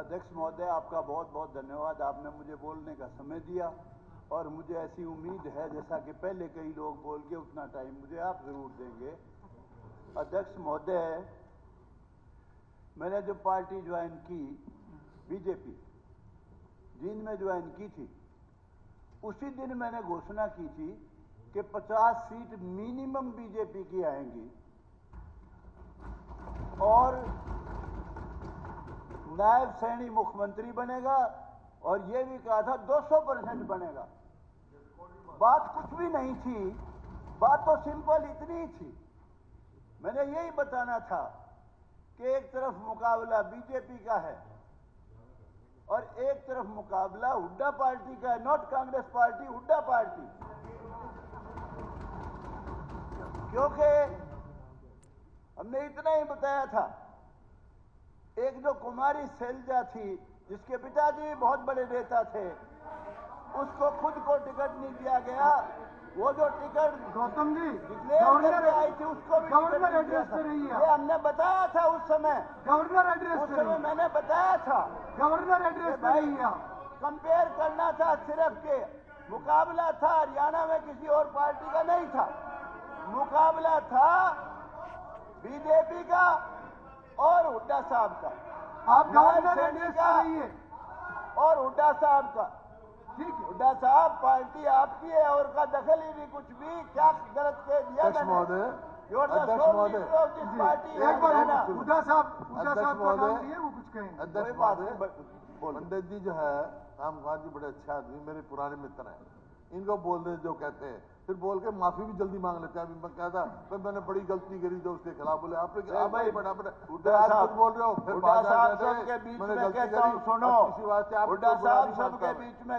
अध्यक्ष महोदय, आपका बहुत बहुत धन्यवाद। आपने मुझे बोलने का समय दिया और मुझे ऐसी उम्मीद है जैसा कि पहले कई लोग बोल के उतना टाइम मुझे आप जरूर देंगे। अध्यक्ष महोदय, मैंने जो पार्टी ज्वाइन की बीजेपी जींद में ज्वाइन की थी, उसी दिन मैंने घोषणा की थी कि 50 सीट मिनिमम बीजेपी की आएंगी और नायब सैनी मुख्यमंत्री बनेगा, और यह भी कहा था 200% बनेगा। बात कुछ भी नहीं थी, बात तो सिंपल इतनी ही थी। मैंने यही बताना था कि एक तरफ मुकाबला बीजेपी का है और एक तरफ मुकाबला हुड्डा पार्टी का है, not Congress party, Hooda party. क्योंकि हमने इतना ही बताया था, एक जो कुमारी शैलजा थी जिसके पिताजी बहुत बड़े नेता थे, उसको खुद को टिकट नहीं दिया गया। वो जो टिकट गौतम जी गवर्नर आई थी उसको भी गवर्नर एड्रेस पे रही है। ये हमने बताया था उस समय, गवर्नर एड्रेस उस पे समय मैंने बताया था गवर्नर एड्रेस पे रही है। कंपेयर करना था सिर्फ के मुकाबला था हरियाणा में, किसी और पार्टी का नहीं था। मुकाबला था बीजेपी का और हुड्डा साहब का। आप गवर्नर एड्रेस पे रही है और हुड्डा साहब का। ठीक है। हुड्डा साहब पार्टी आपकी है और का दखल ही नहीं, कुछ भी क्या गलत कह दिया अध्यक्ष महोदय, पार्टी। एक बार हुड्डा साहब का नाम लिए, वो कुछ कहेंगे। अध्यक्ष महोदय, पंडित जी जो है रामकुमार जी बड़े अच्छे आदमी, मेरे पुराने मित्र हैं। इनको बोलने जो कहते हैं, फिर बोल के माफी भी जल्दी मांग लेते हैं। अभी मैं कहता भाई मैंने बड़ी गलती करी जो उसके खिलाफ बोले, आपने बोल रहे हो, फिर हुड्डा सुनो, हुड्डा साहब सबके बीच में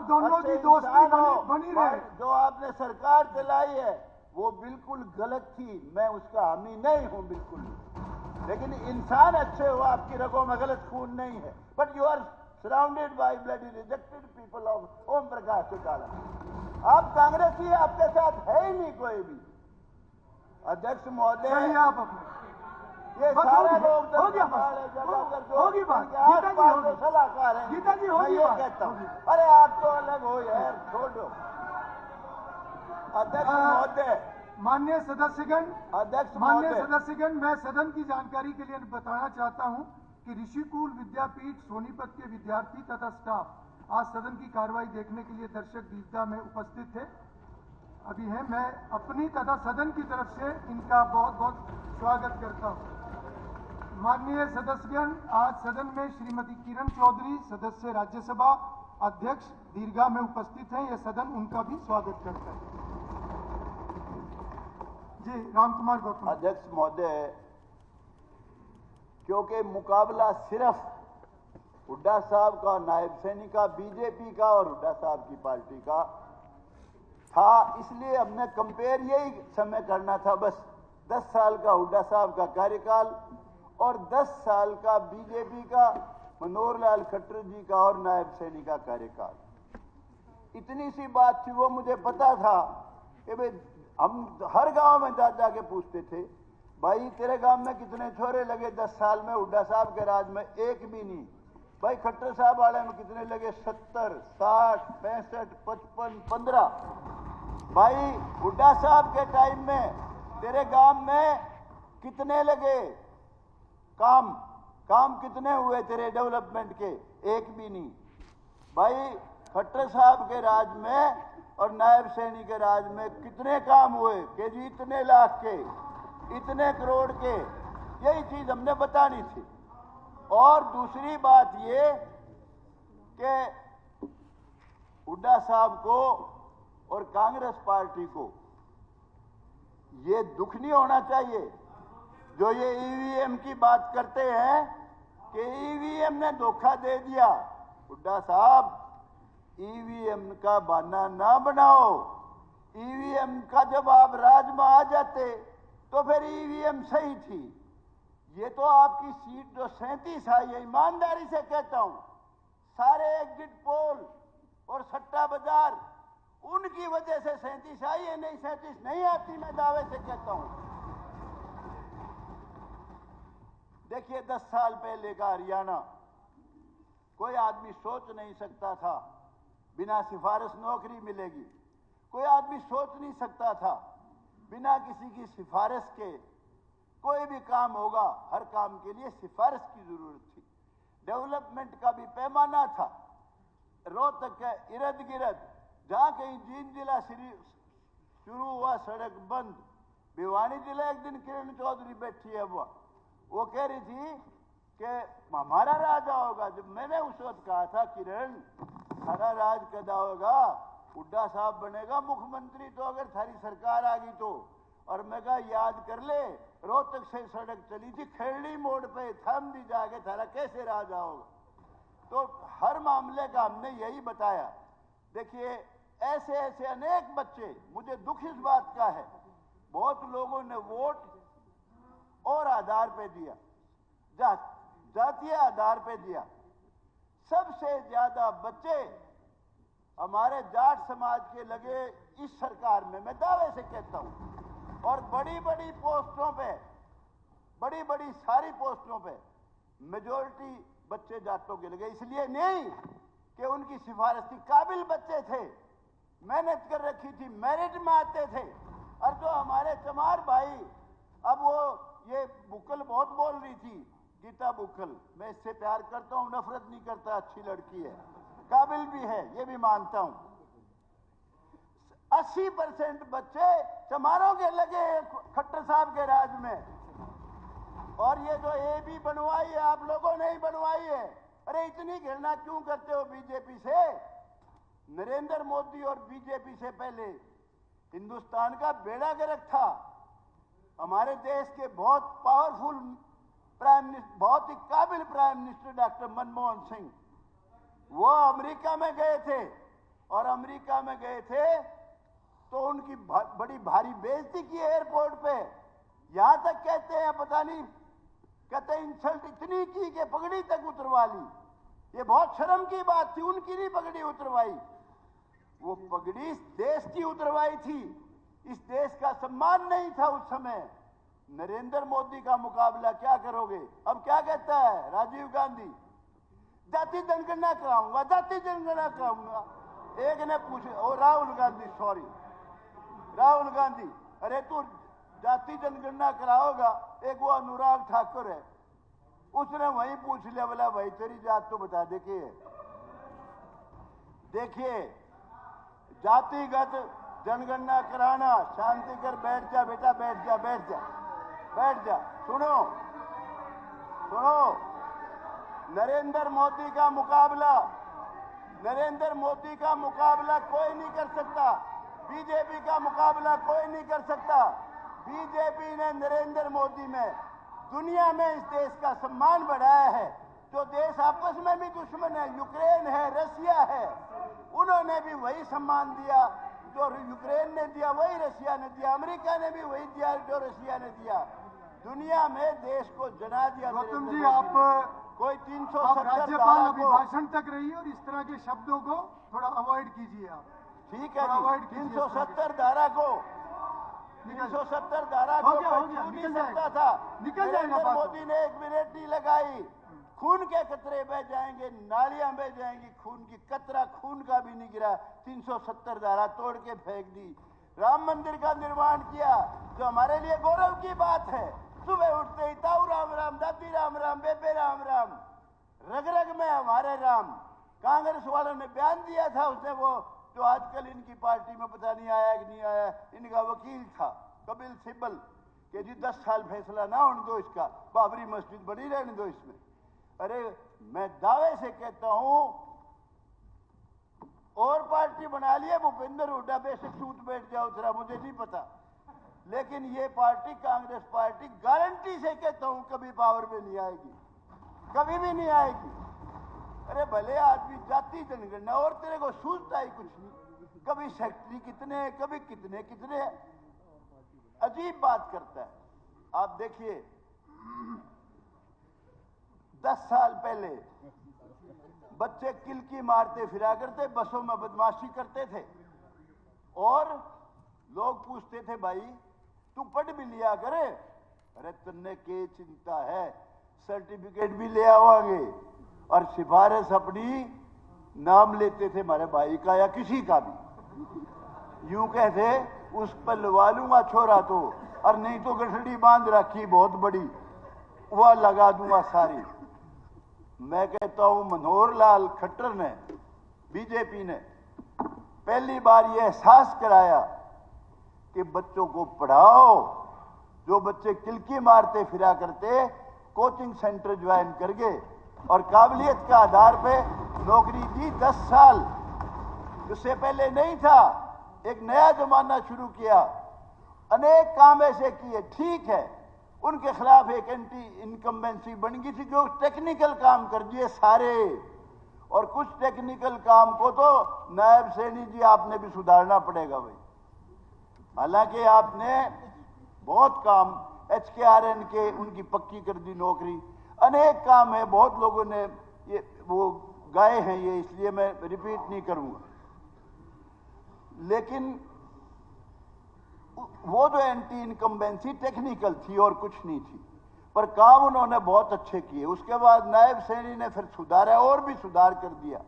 दोनों की दोस्ती बनी रहे। जो आपने सरकार चलाई है वो बिल्कुल गलत थी, मैं उसका हामी नहीं हूं बिल्कुल, लेकिन इंसान अच्छे हो, आपकी रगों में गलत खून नहीं है। But you are surrounded by bloody rejected people of Om Prakash Chautala. आप कांग्रेसी, आपके साथ है ही नहीं कोई भी। अध्यक्ष महोदय, आप ये सारे लोग होगी बात, सलाहकार हैं, गीता जी मैं ये कहता हूँ। अरे आप तो अलग हो यार, छोड़ दो। अध्यक्ष महोदय, माननीय सदस्यगण, माननीय सदस्यगण, मैं सदन की जानकारी के लिए बताना चाहता हूं कि ऋषिकुल विद्यापीठ सोनीपत के विद्यार्थी तथा स्टाफ आज सदन की कार्रवाई देखने के लिए दर्शक दीर्घा में उपस्थित थे, अभी हैं। मैं अपनी तथा सदन की तरफ से इनका बहुत बहुत स्वागत करता हूं। माननीय सदस्यगण, आज सदन में श्रीमती किरण चौधरी, सदस्य राज्यसभा अध्यक्ष, दीर्घा में उपस्थित हैं। यह सदन उनका भी स्वागत करता है। जी रामकुमार गौतम। अध्यक्ष महोदय, क्योंकि मुकाबला सिर्फ हुड्डा साहब का, नायब सैनी का, बीजेपी का और हुड्डा साहब की पार्टी का था, इसलिए हमने कंपेयर यही समय करना था बस। 10 साल का हुड्डा साहब का कार्यकाल और 10 साल का बीजेपी का, मनोहर लाल खट्टर जी का और नायब सैनी का कार्यकाल। इतनी सी बात थी। वो मुझे पता था कि भाई हम हर गांव में जा जाके पूछते थे, भाई तेरे गांव में कितने छोरे लगे 10 साल में हुड्डा साहब के राज में? एक भी नहीं। भाई खट्टर साहब वाले में कितने लगे? 70, 60, 65, 55, 15। भाई हुड्डा साहब के टाइम में तेरे गांव में कितने लगे? काम कितने हुए तेरे डेवलपमेंट के? एक भी नहीं। भाई खट्टर साहब के राज में और नायब सैनी के राज में कितने काम हुए कि जी इतने लाख के, इतने करोड़ के? यही चीज हमने बतानी थी। और दूसरी बात ये कि हुड्डा साहब को और कांग्रेस पार्टी को ये दुख नहीं होना चाहिए जो ये ईवीएम की बात करते हैं कि ईवीएम ने धोखा दे दिया। हुड्डा साहब, ईवीएम का बहाना ना बनाओ। ईवीएम का जब आप राज में आ जाते तो फिर ईवीएम सही थी। ये तो आपकी सीट जो 37 आई है, ईमानदारी से कहता हूं, सारे एग्जिट पोल और सट्टा बाजार उनकी वजह से 37 आई है, नहीं 37 नहीं आती, मैं दावे से कहता हूं। देखिए 10 साल पहले का हरियाणा, कोई आदमी सोच नहीं सकता था बिना सिफारिश नौकरी मिलेगी। कोई आदमी सोच नहीं सकता था बिना किसी की सिफारिश के कोई भी काम होगा। हर काम के लिए सिफारिश की जरूरत थी। डेवलपमेंट का भी पैमाना था। रोहतक के इर्द गिर्द जहां कहीं जींद जिला शुरू हुआ सड़क बंद। भिवानी जिला एक दिन किरण चौधरी बैठी है, वो कह रही थी कि हमारा राज होगा। जब मैंने उस वक्त कहा था किरण हमारा राज कदा होगा, हुड्डा साहब बनेगा मुख्यमंत्री तो अगर थारी सरकार आ गई तो। और मैं कहा याद कर ले, रोहतक से सड़क चली थी खेड़ी मोड़ पे, थम दी जाके थारा कैसे राज होगा। तो हर मामले का हमने यही बताया। देखिए ऐसे ऐसे अनेक बच्चे, मुझे दुख इस बात का है बहुत लोगों ने वोट और आधार पे दिया, जातीय आधार पे दिया। सबसे ज्यादा बच्चे हमारे जाट समाज के लगे इस सरकार में, मैं दावे से कहता हूं। और बड़ी बड़ी पोस्टों पे, बड़ी बड़ी सारी पोस्टों पे मेजोरिटी बच्चे जाटों के लगे। इसलिए नहीं कि उनकी सिफारिश थी, काबिल बच्चे थे, मेहनत कर रखी थी, मेरिट में आते थे। और जो हमारे चमार भाई, अब वो ये बुकल बहुत बोल रही थी, गीता बुकल, मैं इससे प्यार करता हूं, नफरत नहीं करता, अच्छी लड़की है, काबिल भी है, ये भी मानता हूं। 80% बच्चे चमारों के लगे खट्टर साहब के राज में। और ये जो AB बनवाई है आप लोगों ने ही बनवाई है। अरे इतनी घृणा क्यों करते हो बीजेपी से? नरेंद्र मोदी और बीजेपी से पहले हिंदुस्तान का बेड़ा गर्क था। हमारे देश के बहुत पावरफुल प्राइम मिनिस्टर, बहुत ही काबिल prime minister doctor Manmohan Singh, वो अमेरिका में गए थे। और अमेरिका में गए थे तो उनकी बड़ी भारी बेइज्जती की एयरपोर्ट पे। यहां तक कहते हैं, पता नहीं, कहते इंसल्ट इतनी की कि पगड़ी तक उतरवा ली। ये बहुत शर्म की बात थी, उनकी नहीं पगड़ी उतरवाई, वो पगड़ी इस देश की उतरवाई थी। इस देश का सम्मान नहीं था उस समय। नरेंद्र मोदी का मुकाबला क्या करोगे? अब क्या कहता है राजीव गांधी, जाति जनगणना कराऊंगा, जाति जनगणना कराऊंगा। एक ने पूछा, ओ राहुल गांधी, सॉरी राहुल गांधी, अरे तू जाति जनगणना कराओगा? एक वो अनुराग ठाकुर है, उसने वहीं पूछ लिया, बोला भाई तेरी जात तो बता दे के। देखिए जातिगत जनगणना कराना, शांति कर, बैठ जा बेटा, बैठ जा, बैठ जा, बैठ जा। सुनो सुनो, नरेंद्र मोदी का मुकाबला, नरेंद्र मोदी का मुकाबला कोई नहीं कर सकता, बीजेपी का मुकाबला कोई नहीं कर सकता। बीजेपी ने नरेंद्र मोदी में दुनिया में इस देश का सम्मान बढ़ाया है। जो देश आपस में भी दुश्मन है, यूक्रेन है, रशिया है, उन्होंने भी वही सम्मान दिया जो यूक्रेन ने दिया, वही रशिया ने दिया, अमेरिका ने भी वही दिया जो रशिया ने दिया। दुनिया में देश को जना दिया। गौतम जी, आप कोई 370 राज्यपाल अभिभाषण तक रहिए और इस तरह के शब्दों को थोड़ा अवॉइड कीजिए आप। ठीक है जी, 370 धारा को, 370 धारा को छू नहीं सकता था। नरेंद्र मोदी ने 1 मिनट नहीं लगाई, खून के कतरे बह जाएंगे, नालियां बह जाएंगी, खून की कतरा खून का भी नहीं गिरा। 370 धारा तोड़ के फेंक दी। राम मंदिर का निर्माण किया, जो हमारे लिए गौरव की बात है। सुबह उठते ही ताऊ राम राम, दादी राम राम, बेबे राम राम, रग रग में हमारे राम। कांग्रेस वालों ने बयान दिया था, उसने वो जो आजकल इनकी पार्टी में पता नहीं आया कि नहीं आया, इनका वकील था कपिल सिब्बल, कि जी 10 साल फैसला ना होने दो इसका, बाबरी मस्जिद बनी रहने दो इसमें। अरे मैं दावे से कहता हूं, और पार्टी बना लिया भूपेंद्र हुड्डा, बेशक सूत बैठ जाओ जरा, मुझे नहीं पता, लेकिन ये पार्टी, कांग्रेस पार्टी, गारंटी से कहता हूं कभी पावर में नहीं आएगी, कभी भी नहीं आएगी। अरे भले आदमी जाति जनगणना, और तेरे को सूझता ही कुछ नहीं, कभी सेक्रेटरी कितने, कभी कितने कितने, अजीब बात करता है। आप देखिए 10 साल पहले बच्चे किलकी मारते फिरा करते, बसों में बदमाशी करते थे, और लोग पूछते थे भाई तू पढ़ भी लिया करे। अरे तुमने के चिंता है, सर्टिफिकेट भी ले आवांगे और सिफारिश अपनी नाम लेते थे हमारे भाई का या किसी का भी, यूं कहते उस पर लगा लूंगा छोरा तो, और नहीं तो गठड़ी बांध रखी बहुत बड़ी वह लगा दूंगा सारी। मैं कहता हूं मनोहर लाल खट्टर ने, बीजेपी ने पहली बार यह एहसास कराया कि बच्चों को पढ़ाओ। जो बच्चे किलकी मारते फिरा करते कोचिंग सेंटर ज्वाइन करके और काबिलियत के आधार पे नौकरी दी 10 साल, उससे पहले नहीं था। एक नया जमाना शुरू किया, अनेक काम ऐसे किए। ठीक है, उनके खिलाफ एक एंटी इनकम्बेंसी बन गई थी जो टेक्निकल काम कर दिए सारे, और कुछ टेक्निकल काम को तो नायब सैनी जी आपने भी सुधारना पड़ेगा भाई। हालांकि आपने बहुत काम HKRN के उनकी पक्की कर दी नौकरी, अनेक काम है, बहुत लोगों ने ये वो गाए हैं ये, इसलिए मैं रिपीट नहीं करूंगा। लेकिन वो जो एंटी इनकम्बेंसी टेक्निकल थी और कुछ नहीं थी, पर काम उन्होंने बहुत अच्छे किए। उसके बाद नायब सैनी ने फिर सुधारा और भी सुधार कर दिया।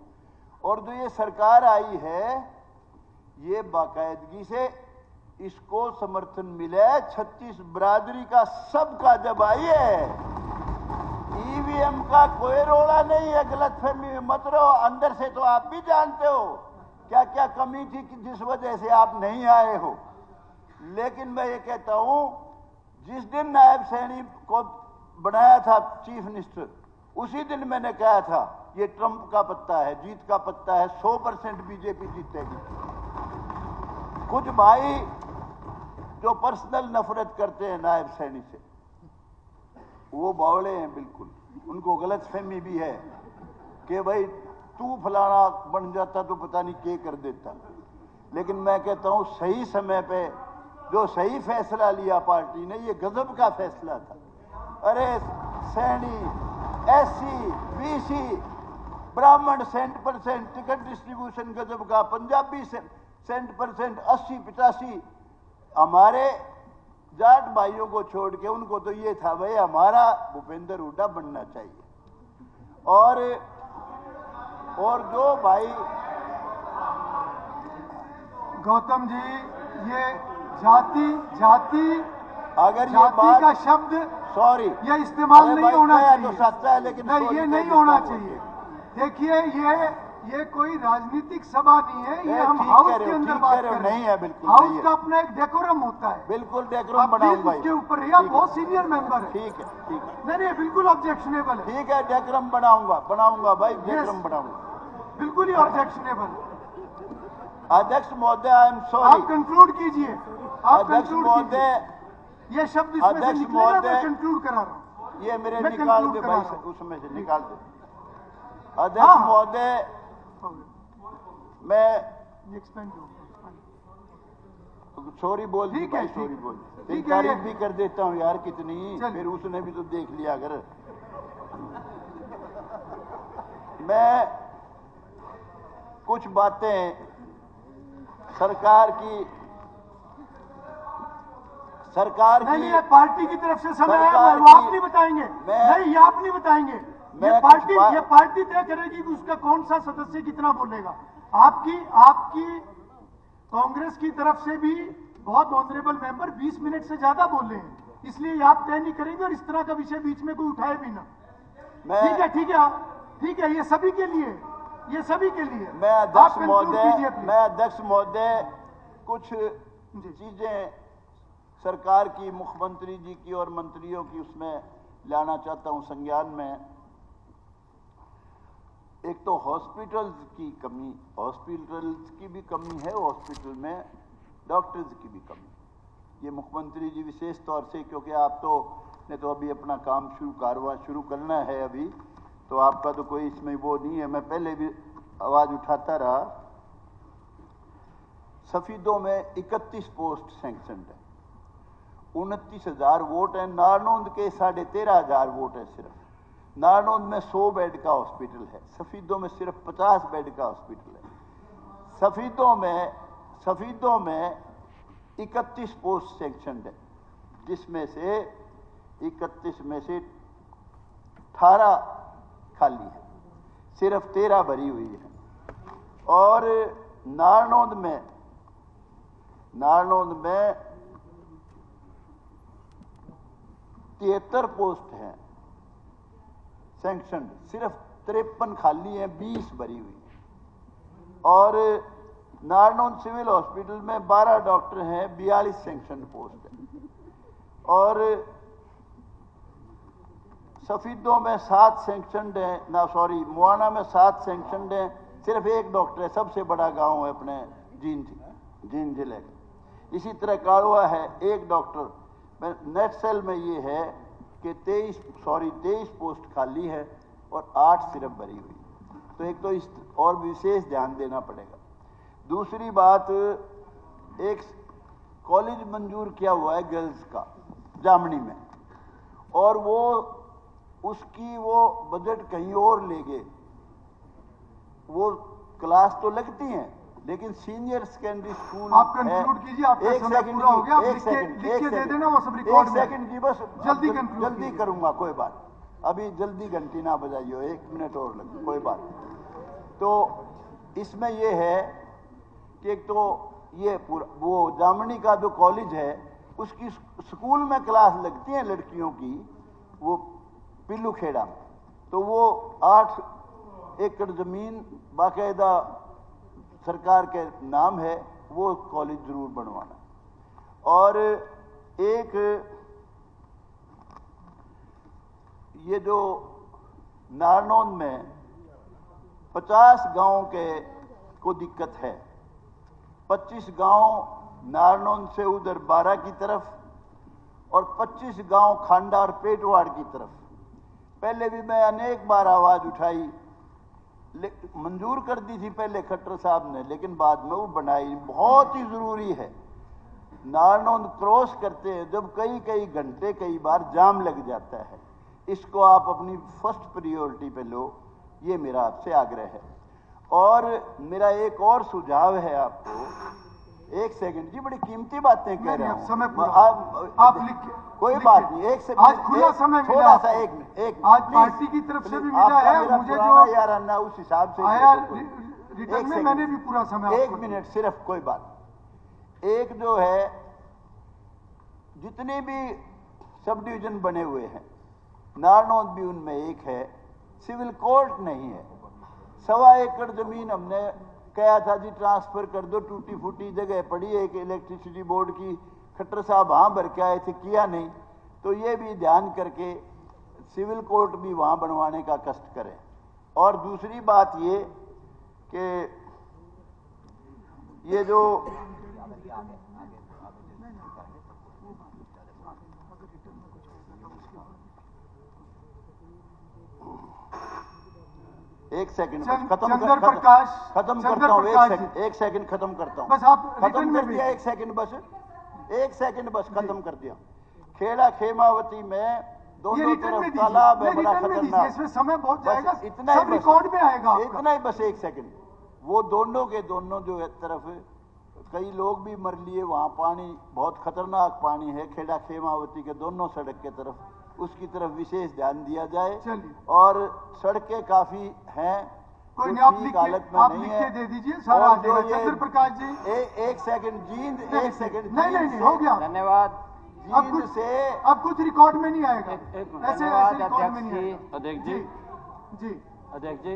और जो ये सरकार आई है ये बाकायदगी से इसको समर्थन मिला है 36 बरादरी का, सबका। जब आई है EVM का कोई रोड़ा नहीं है, गलतफहमी में मत रहो। अंदर से तो आप भी जानते हो क्या क्या कमी थी कि जिस वजह से आप नहीं आए हो। लेकिन मैं ये कहता हूं, जिस दिन नायब सैनी को बनाया था चीफ मिनिस्टर, उसी दिन मैंने कहा था ये ट्रंप का पत्ता है, जीत का पत्ता है, 100% बीजेपी जीतेगी। कुछ भाई जो पर्सनल नफरत करते हैं नायब सैनी से, वो बावड़े हैं बिल्कुल। उनको गलतफहमी भी है कि भाई तू फलाना बन जाता तो पता नहीं क्या कर देता। लेकिन मैं कहता हूं सही समय पे जो सही फैसला लिया पार्टी ने, ये गजब का फैसला था। अरे सैनी, SC, BC, ब्राह्मण 100% टिकट डिस्ट्रीब्यूशन गजब का, पंजाबी 100%, 80-85। हमारे जाट भाइयों को छोड़ के उनको तो ये था भाई हमारा भूपेंद्र हुड्डा बनना चाहिए। और जो भाई गौतम जी, ये जाति अगर ये बात का शब्द सॉरी ये इस्तेमाल नहीं होना चाहिए। तो सच्चा है, लेकिन नहीं, ये नहीं होना चाहिए। देखिए ये कोई राजनीतिक सभा नहीं है, ये हम हाउस के अंदर बात कर रहे हैं। नहीं है, बिल्कुल हाउस का अपना एक डेकोरम होता है। बिल्कुल डेकोरम बनाऊंगा उसके ऊपर ये बहुत सीनियर मेंबर है। ठीक है, ठीक है। नहीं, बिल्कुल ऑब्जेक्शनेबल है। ठीक है, डेकोरम बनाऊंगा भाई, डेकोरम बनाऊंगा, बिल्कुल ही ऑब्जेक्शनेबल। अध्यक्ष महोदय, आई एम सॉरी। आप कंक्लूड कीजिए। अध्यक्ष महोदय, ये शब्द इसमें से निकलेगा, मैं कंक्लूड करा रहा हूं। ये मेरे निकाल दे भाई, उसमें से निकाल दे। अध्यक्ष महोदय, मैं सॉरी बोल दी भाई, सॉरी बोल दी। तारीफ भी कर देता हूँ यार कितनी, फिर उसने भी तो देख लिया। अगर मैं कुछ बातें सरकार की नहीं, पार्टी की तरफ से समय है, वो आप नहीं बताएंगे। नहीं, ये आप नहीं बताएंगे। ये पार्टी तय करेगी कि उसका कौन सा सदस्य कितना बोलेगा। आपकी कांग्रेस की तरफ से भी बहुत ऑनरेबल मेंबर 20 मिनट से ज्यादा बोले हैं, इसलिए आप तय नहीं करेंगे और इस तरह का विषय बीच में कोई उठाए भी ना। ठीक है, ये सभी के लिए। मैं अध्यक्ष महोदय कुछ चीजें सरकार की, मुख्यमंत्री जी की और मंत्रियों की उसमें लाना चाहता हूं संज्ञान में। एक तो हॉस्पिटल्स की कमी, हॉस्पिटल्स की भी कमी है, हॉस्पिटल में डॉक्टर्स की भी कमी। ये मुख्यमंत्री जी विशेष तौर से, क्योंकि आप तो ने तो अभी अपना काम शुरू करना है अभी, तो आपका तो कोई इसमें वो नहीं है। मैं पहले भी आवाज उठाता रहा। सफीदों में 31 पोस्ट सैंक्शन है, 29,000 वोट है। नारनौंद के 13,500 वोट है सिर्फ। नारनौंद में 100 बेड का हॉस्पिटल है, सफीदों में सिर्फ 50 बेड का हॉस्पिटल है। सफीदों में 31 पोस्ट सैंक्शन है, जिसमें से 31 में से 18 खाली है, सिर्फ 13 भरी हुई है। और नारनौंद में 73 पोस्ट हैं सैंक्शन, सिर्फ 53 खाली हैं, 20 भरी हुई है। और नारनौंद सिविल हॉस्पिटल में 12 डॉक्टर हैं, 42 सैंक्शन पोस्ट है। और सफीदों में 7 सैंक्शनड हैं, मुआना में 7 सैंक्शनड हैं, सिर्फ 1 डॉक्टर है, सबसे बड़ा गांव है अपने जींद जिले का। इसी तरह काड़वा है, 1 डॉक्टर। नेट सेल में ये है कि 23 पोस्ट खाली है और 8 सिर्फ भरी हुई। तो एक तो इस और विशेष ध्यान देना पड़ेगा। दूसरी बात, एक कॉलेज मंजूर किया हुआ है गर्ल्स का जामनी में, और उसकी बजट कहीं और ले गए। वो क्लास तो लगती हैं, लेकिन सीनियर सेकेंडरी स्कूल आप कंक्लूड कीजिए, आपका समय पूरा हो गया। लिख के दे देना, वो सब रिकॉर्ड में। 1 सेकंड जी, बस जल्दी कीजिए। करूंगा, कोई बात। अभी जल्दी घंटी ना बजाइयो, 1 मिनट और लगे, कोई बात। तो इसमें ये है कि एक तो ये पूरा वो जामनी का जो कॉलेज है, उसकी स्कूल में क्लास लगती है लड़कियों की, वो पिल्लू खेड़ा में। तो वो 8 एकड़ जमीन बाकायदा सरकार के नाम है, वो कॉलेज जरूर बनवाना। और एक ये जो नारनौंद में 50 गांव को दिक्कत है, 25 गांव नारनौंद से उधर 12 की तरफ, और 25 गांव खांडा और पेटवाड़ की तरफ। पहले भी मैं अनेक बार आवाज उठाई, मंजूर कर दी थी पहले खट्टर साहब ने, लेकिन बाद में वो बनाई। बहुत ही जरूरी है। नारनौंद क्रॉस करते हैं जब कई घंटे कई बार जाम लग जाता है, इसको आप अपनी फर्स्ट प्रायोरिटी पे लो, ये मेरा आपसे आग्रह है। और मेरा एक और सुझाव है आपको। 1 सेकंड जी, बड़ी कीमती बातें कह रहा हूं। समय आप लिख, कोई बात नहीं, 1 सेकंड, आज खुला समय मिला, थोड़ा सा 1 मिनट, आज पार्टी की तरफ से भी मिला है मुझे, जो यार अन्ना उस हिसाब से आया रिटर्न में, मैंने भी पूरा समय। 1 मिनट सिर्फ, कोई बात। एक जो है, जितने भी सब डिवीजन बने हुए हैं, नारनौंद भी उनमें एक है, सिविल कोर्ट नहीं है। 1.25 एकड़ जमीन हमने कहा था जी ट्रांसफर कर दो, टूटी फूटी जगह पड़ी है एक इलेक्ट्रिसिटी बोर्ड की, खट्टर साहब वहां भर के आए थे, किया नहीं। तो ये भी ध्यान करके सिविल कोर्ट भी वहां बनवाने का कष्ट करें। और दूसरी बात ये कि ये जो एक सेकंड खत्म करता हूँ, 1 सेकंड खत्म करता हूँ, बस आप खत्म कर दिया, 1 सेकंड बस खत्म कर दिया। खेड़ा खेमावती में दोनों तरफ तालाब है, बड़ा खतरनाक, इसमें समय बहुत जाएगा, इतना सब रिकॉर्ड में आएगा, इतना ही बस 1 सेकंड। वो दोनों के दोनों जो है तरफ कई लोग भी मर लिए, वहां पानी बहुत खतरनाक पानी है, खेड़ा खेमावती के दोनों सड़क के तरफ, उसकी तरफ विशेष ध्यान दिया जाए। और सड़कें काफी हैं, कोई नहीं, आप लिख के दे दीजिए, सारा आ जाएगा। चंद्र प्रकाश जी 1 सेकंड जींद, 1 सेकंड, नहीं हो गया, धन्यवाद। अब कुछ रिकॉर्ड में नहीं आएगा, ऐसे रिकॉर्ड में नहीं आएगा। अध्यक्ष जी, जी अध्यक्ष जी,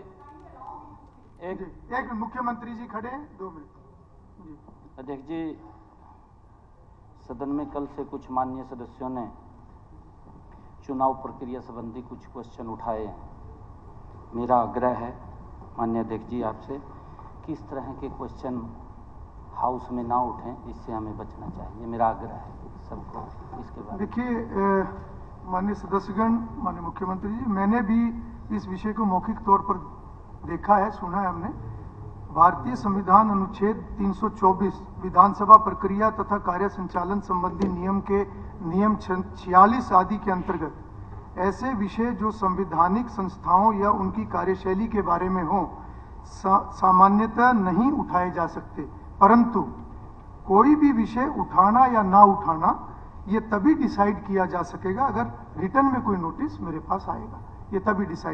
एक मुख्यमंत्री जी खड़े हैं, 2 मिनट। अध्यक्ष जी, सदन में कल से कुछ माननीय सदस्यों ने चुनाव प्रक्रिया संबंधी कुछ क्वेश्चन उठाए हैं। मेरा आग्रह है माननीय अध्यक्ष जी आपसे कि इस तरह के क्वेश्चन हाउस में ना उठें, इससे हमें बचना चाहिए। मेरा आग्रह है सबको इसके बारे में। देखिए माननीय सदस्यगण, माननीय मुख्यमंत्री जी, मैंने भी इस विषय को मौखिक तौर पर देखा है, सुना है हमने। भारतीय संविधान अनुच्छेद 324 विधानसभा प्रक्रिया तथा कार्य संचालन संबंधी नियम के नियम 46 आदि के अंतर्गत ऐसे विषय जो संवैधानिक संस्थाओं या उनकी कार्यशैली के बारे में हो सामान्यतः नहीं उठाए जा सकते, परंतु कोई भी विषय उठाना या ना उठाना ये तभी डिसाइड किया जा सकेगा अगर रिटर्न में कोई नोटिस मेरे पास आएगा। ये तभी डिसाइड